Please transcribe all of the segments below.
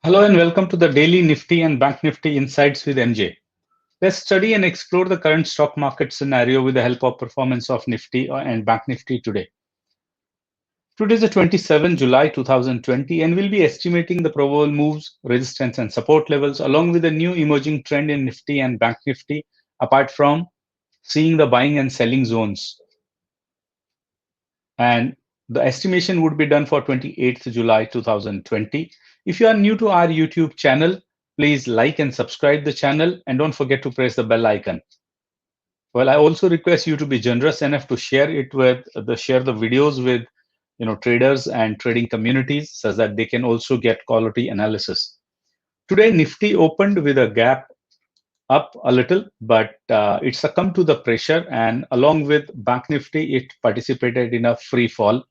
Hello and welcome to the daily Nifty and Bank Nifty Insights with MJ. Let's study and explore the current stock market scenario with the help of performance of Nifty and Bank Nifty today. Today is the 27th July 2020 and we'll be estimating the probable moves, resistance and support levels along with a new emerging trend in Nifty and Bank Nifty apart from seeing the buying and selling zones. And the estimation would be done for 28th July 2020. If you are new to our YouTube channel, please like and subscribe the channel and don't forget to press the bell icon. Well, I also request you to be generous enough to share the videos with traders and trading communities so that they can also get quality analysis. Today, Nifty opened with a gap up a little, but it succumbed to the pressure, and along with Bank Nifty, it participated in a free fall.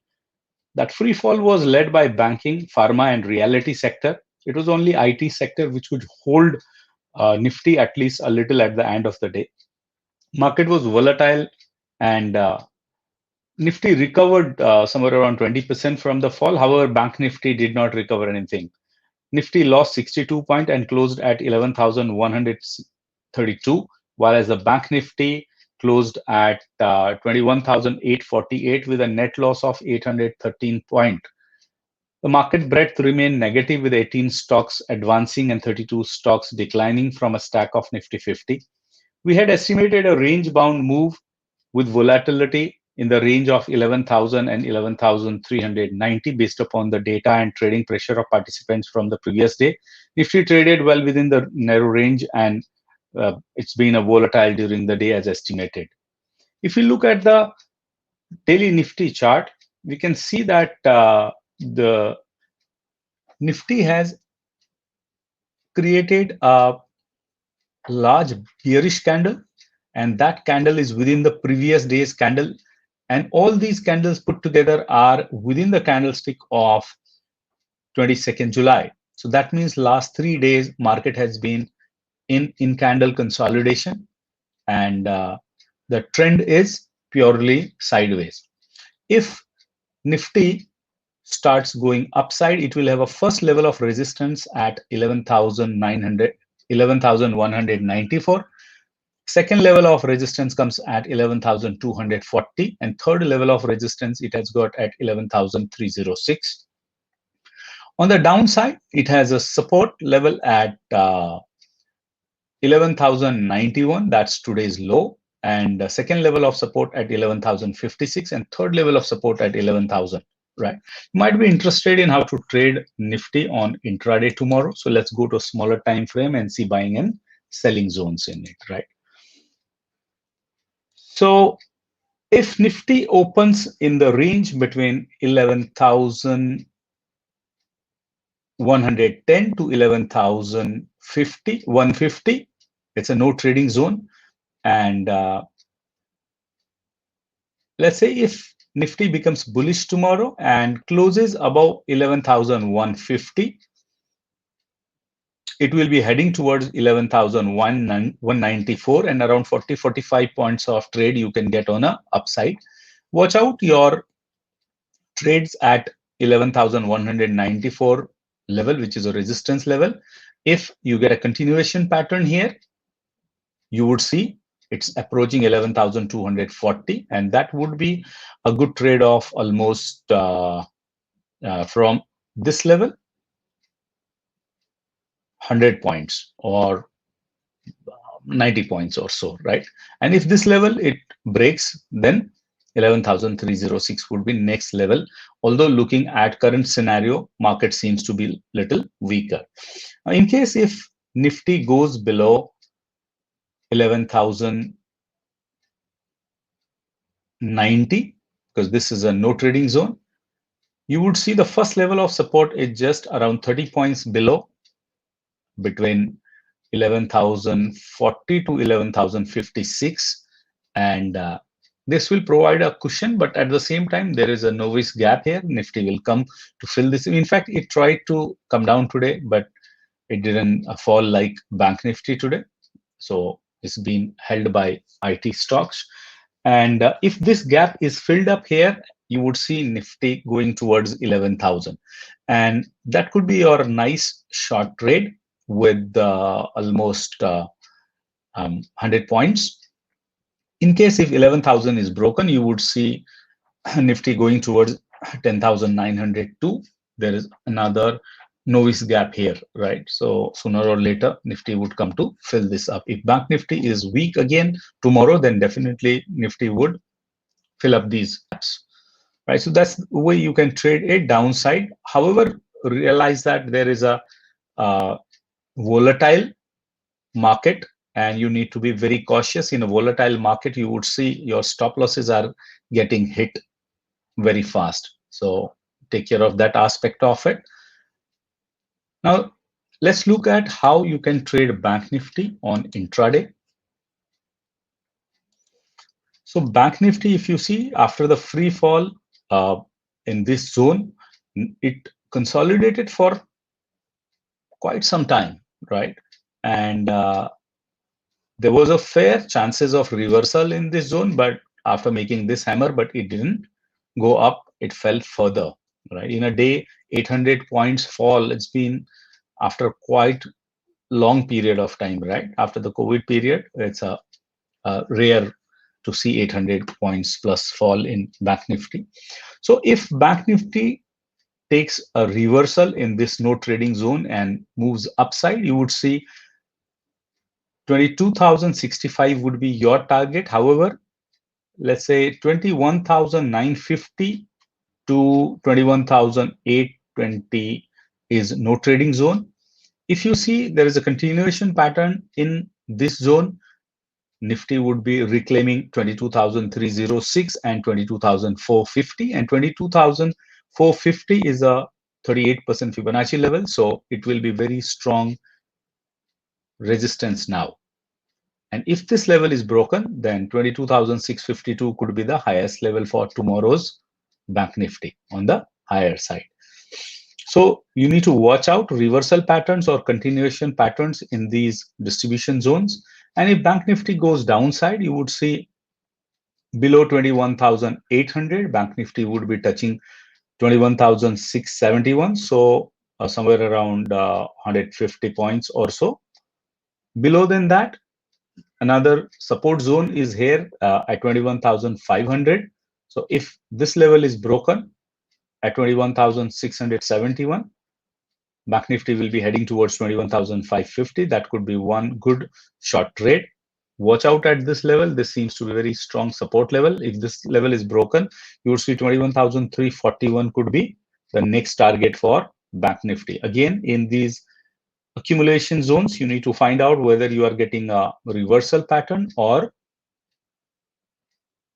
That free fall was led by banking, pharma, and reality sector. It was only IT sector which would hold Nifty at least a little at the end of the day. Market was volatile, and Nifty recovered somewhere around 20% from the fall. However, Bank Nifty did not recover anything. Nifty lost 62 points and closed at 11,132, whereas the Bank Nifty closed at 21,848 with a net loss of 813 points. The market breadth remained negative with 18 stocks advancing and 32 stocks declining from a stack of Nifty 50. We had estimated a range-bound move with volatility in the range of 11,000 and 11,390 based upon the data and trading pressure of participants from the previous day. Nifty traded well within the narrow range, and it's been a volatile during the day as estimated. If we look at the daily Nifty chart, we can see that the Nifty has created a large bearish candle, and that candle is within the previous day's candle, and all these candles put together are within the candlestick of 22nd July. So that means last 3 days market has been in candle consolidation, and the trend is purely sideways. If Nifty starts going upside, it will have a first level of resistance at 11,194. Second level of resistance comes at 11,240, and third level of resistance it has got at 11,306. On the downside, it has a support level at 11,091. That's today's low, and the second level of support at 11,056, and third level of support at 11,000. Right? You might be interested in how to trade Nifty on intraday tomorrow. So let's go to a smaller time frame and see buying and selling zones in it. Right? So if Nifty opens in the range between 11,110 to 11,150, it's a no trading zone. And let's say if Nifty becomes bullish tomorrow and closes above 11,150, it will be heading towards 11,194, and around 40-45 points of trade you can get on a upside. Watch out your trades at 11,194 level, which is a resistance level. If you get a continuation pattern here, you would see it's approaching 11,240, and that would be a good trade of almost from this level 100 points or 90 points or so, right? And if this level it breaks, then 11,306 would be next level. Although looking at current scenario, market seems to be little weaker. In case if Nifty goes below 11,090, because this is a no trading zone, you would see the first level of support is just around 30 points below, between 11,040 to 11,056, and this will provide a cushion, but at the same time there is a novice gap here. Nifty will come to fill this. In fact, it tried to come down today, but it didn't fall like Bank Nifty today. So it's been held by IT stocks. And if this gap is filled up here you would see Nifty going towards 11,000. And that could be your nice short trade with almost 100 points. In case if 11,000 is broken, you would see Nifty going towards 10,902. There is another novice gap here, right? So sooner or later, Nifty would come to fill this up. If Bank Nifty is weak again tomorrow, then definitely Nifty would fill up these gaps, right? So that's the way you can trade a downside. However, realize that there is a volatile market, and you need to be very cautious. In a volatile market, you would see your stop losses are getting hit very fast. So take care of that aspect of it. Now, let's look at how you can trade Bank Nifty on intraday. So Bank Nifty, if you see after the free fall in this zone, it consolidated for quite some time, right? And there was a fair chances of reversal in this zone, but after making this hammer, but it didn't go up, it fell further, right? In a day, 800 points fall. It's been after quite long period of time, right? After the COVID period, it's a rare to see 800 points plus fall in Bank Nifty. So if Bank Nifty takes a reversal in this no trading zone and moves upside, you would see 22,065 would be your target. However, let's say 21,950 to 21,820 is no trading zone. If you see there is a continuation pattern in this zone, Nifty would be reclaiming 22,306 and 22,450, and 22,450 is a 38% Fibonacci level, so it will be very strong resistance now. And if this level is broken, then 22,652 could be the highest level for tomorrow's Bank Nifty on the higher side. So you need to watch out reversal patterns or continuation patterns in these distribution zones. And if Bank Nifty goes downside, you would see below 21,800, Bank Nifty would be touching 21,671. So somewhere around 150 points or so. Below than that, another support zone is here at 21,500. So if this level is broken at 21,671, Bank Nifty will be heading towards 21,550. That could be one good short trade. Watch out at this level. This seems to be a very strong support level. If this level is broken, you would see 21,341 could be the next target for Bank Nifty. Again, in these accumulation zones, you need to find out whether you are getting a reversal pattern or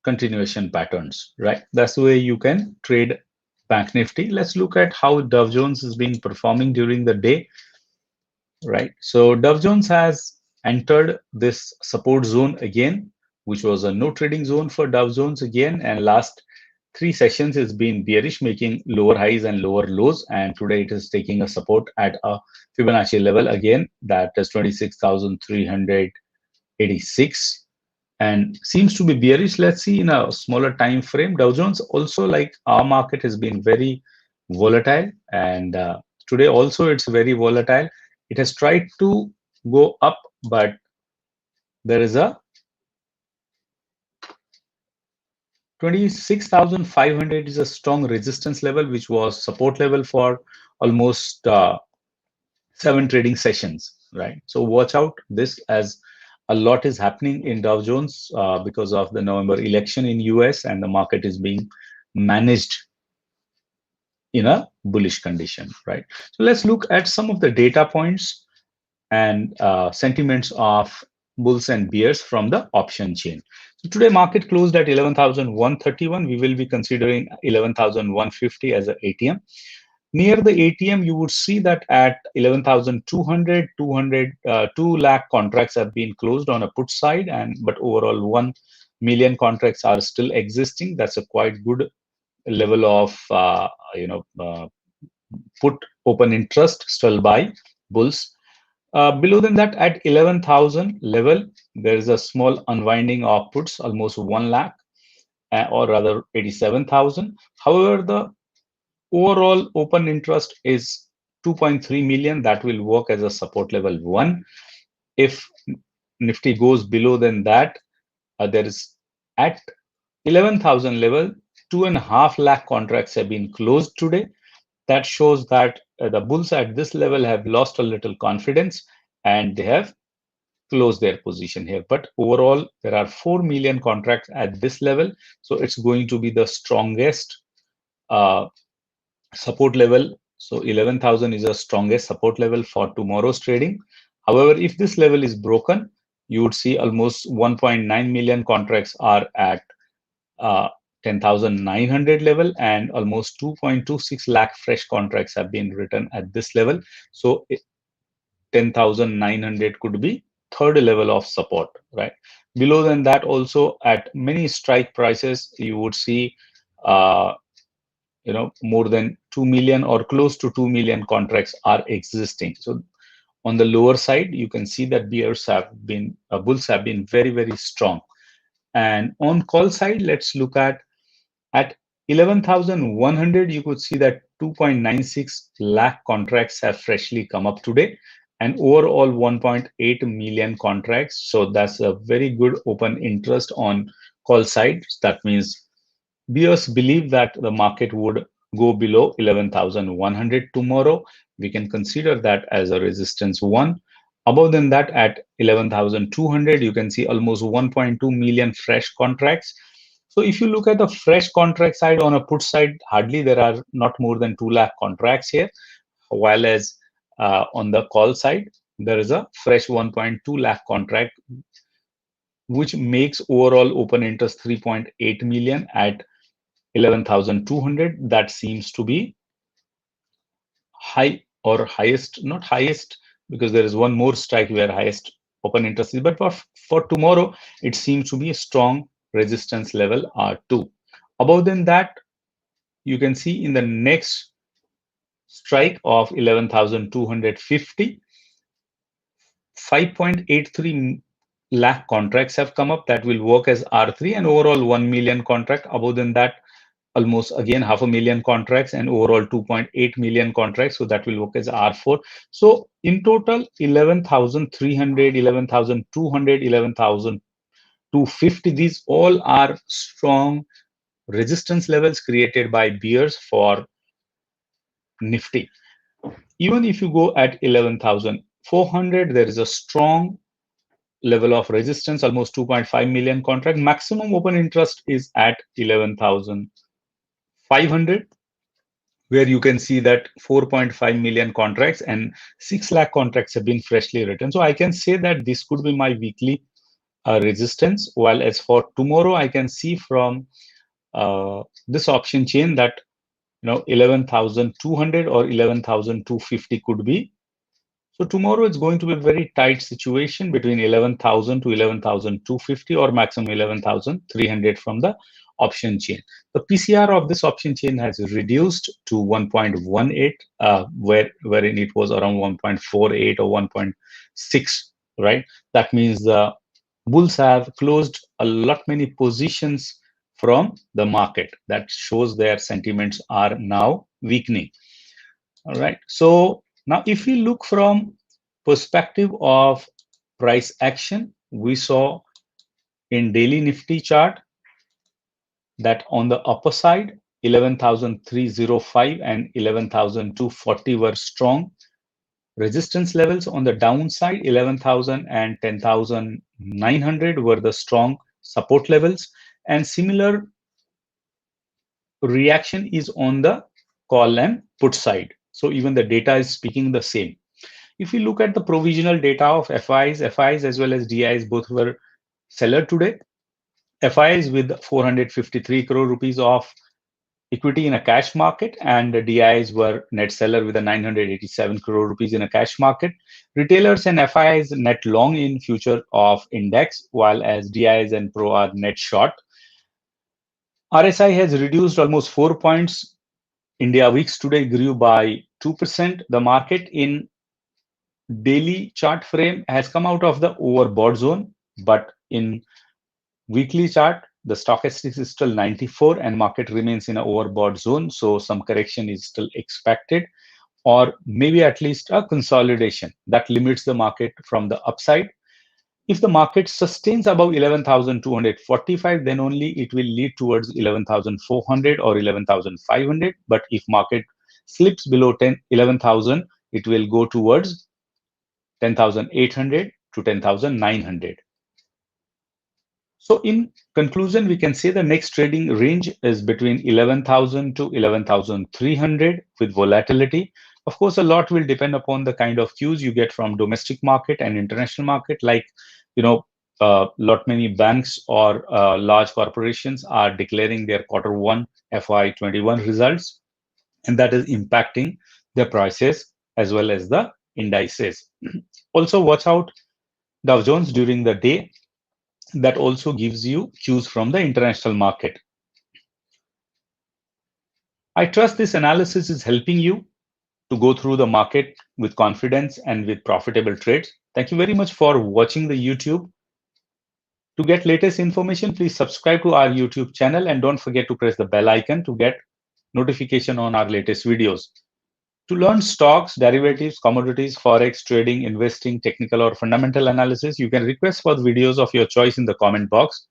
continuation patterns, right? That's the way you can trade Bank Nifty. Let's look at how Dow Jones has been performing during the day, right? So Dow Jones has entered this support zone again, which was a no trading zone for Dow Jones again, and last 3 sessions has been bearish, making lower highs and lower lows, and today it is taking a support at a Fibonacci level again, that is 26,386, and seems to be bearish. Let's see in a smaller time frame. Dow Jones also, like our market, has been very volatile, and today also it's very volatile. It has tried to go up, but there is a 26,500 is a strong resistance level, which was support level for almost 7 trading sessions, right? So watch out this, as a lot is happening in Dow Jones because of the November election in US, and the market is being managed in a bullish condition, right? So let's look at some of the data points and sentiments of bulls and bears from the option chain. So today market closed at 11,131. We will be considering 11,150 as an ATM. Near the ATM, you would see that at 11,200, 2 lakh contracts have been closed on a put side, but overall 1 million contracts are still existing. That's a quite good level of put open interest still by bulls. Below than that, at 11,000 level, there is a small unwinding of puts, almost 1 lakh. or rather 87,000. However, the overall open interest is 2.3 million. That will work as a support level 1. If Nifty goes below than that, there is at 11,000 level, 2.5 lakh contracts have been closed today. That shows that the bulls at this level have lost a little confidence and they have closed their position here. But overall, there are 4 million contracts at this level. So it's going to be the strongest uh, support level. So 11,000 is the strongest support level for tomorrow's trading. However, if this level is broken, you would see almost 1.9 million contracts are at uh, 10,900 level, and almost 2.26 lakh fresh contracts have been written at this level. So 10,900 could be third level of support, right? Below than that, also at many strike prices, you would see uh, more than 2 million or close to 2 million contracts are existing. So on the lower side, you can see that bulls have been very, very strong. And on call side, let's look at 11,100, you could see that 2.96 lakh contracts have freshly come up today, and overall 1.8 million contracts. So that's a very good open interest on call side. That means bears believe that the market would go below 11,100 tomorrow. We can consider that as a resistance 1. Above than that, at 11,200, you can see almost 1.2 million fresh contracts. So if you look at the fresh contract side on a put side, hardly there are not more than 2 lakh contracts here, while as on the call side, there is a fresh 1.2 lakh contract, which makes overall open interest 3.8 million at 11,200. That seems to be high, or highest, not highest, because there is one more strike where highest open interest is. But for tomorrow, it seems to be a strong resistance level R2. Above than that, you can see in the next strike of 11,250, 5.83 lakh contracts have come up. That will work as R3, and overall 1 million contract. Above than that, almost again 500,000 contracts, and overall 2.8 million contracts. So that will work as R4. So in total, 11,300, 11,200, 11,250. These all are strong resistance levels created by bears for Nifty. Even if you go at 11,400, there is a strong level of resistance, almost 2.5 million contract. Maximum open interest is at 11,500, where you can see that 4.5 million contracts and 6 lakh contracts have been freshly written. So I can say that this could be my weekly resistance. While as for tomorrow, I can see from this option chain that 11,200 or 11,250 could be. So tomorrow it's going to be a very tight situation between 11,000 to 11,250, or maximum 11,300 from the option chain. The PCR of this option chain has reduced to 1.18, wherein it was around 1.48 or 1.6, right? That means the bulls have closed a lot many positions from the market. That shows their sentiments are now weakening. All right. So now if we look from perspective of price action, we saw in daily Nifty chart that on the upper side, 11,305 and 11,240 were strong resistance levels. On the downside, 11,000 and 10,900 were the strong support levels. And similar reaction is on the call and put side. So even the data is speaking the same. If we look at the provisional data of FIIs as well as DIIs, both were seller today. FIIs with 453 crore rupees of equity in a cash market, and the DIIs were net seller with a 987 crore rupees in a cash market. Retailers and FIIs net long in future of index, while as DIIs and Pro are net short. RSI has reduced almost 4 points. India Wix today grew by 2%. The market in daily chart frame has come out of the overbought zone, but in weekly chart, the stochastic is still 94 and market remains in an overbought zone. So some correction is still expected, or maybe at least a consolidation that limits the market from the upside. If the market sustains above 11,245, then only it will lead towards 11,400 or 11,500. But if market slips below 11,000, it will go towards 10,800 to 10,900. So in conclusion, we can say the next trading range is between 11,000 to 11,300 with volatility. Of course, a lot will depend upon the kind of cues you get from domestic market and international market. Like, lot many banks or large corporations are declaring their Q1 FY21 results, and that is impacting the prices as well as the indices. Also, watch out Dow Jones during the day. That also gives you cues from the international market. I trust this analysis is helping you to go through the market with confidence and with profitable trades. Thank you very much for watching the YouTube. To get latest information, please subscribe to our YouTube channel and don't forget to press the bell icon to get notification on our latest videos. To learn stocks, derivatives, commodities, forex, trading, investing, technical or fundamental analysis, you can request for the videos of your choice in the comment box.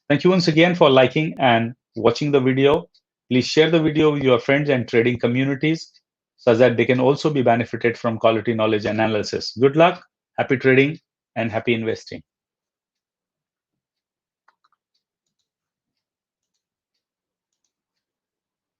Thank you once again for liking and watching the video. Please share the video with your friends and trading communities so that they can also be benefited from quality knowledge analysis. Good luck, happy trading, and happy investing.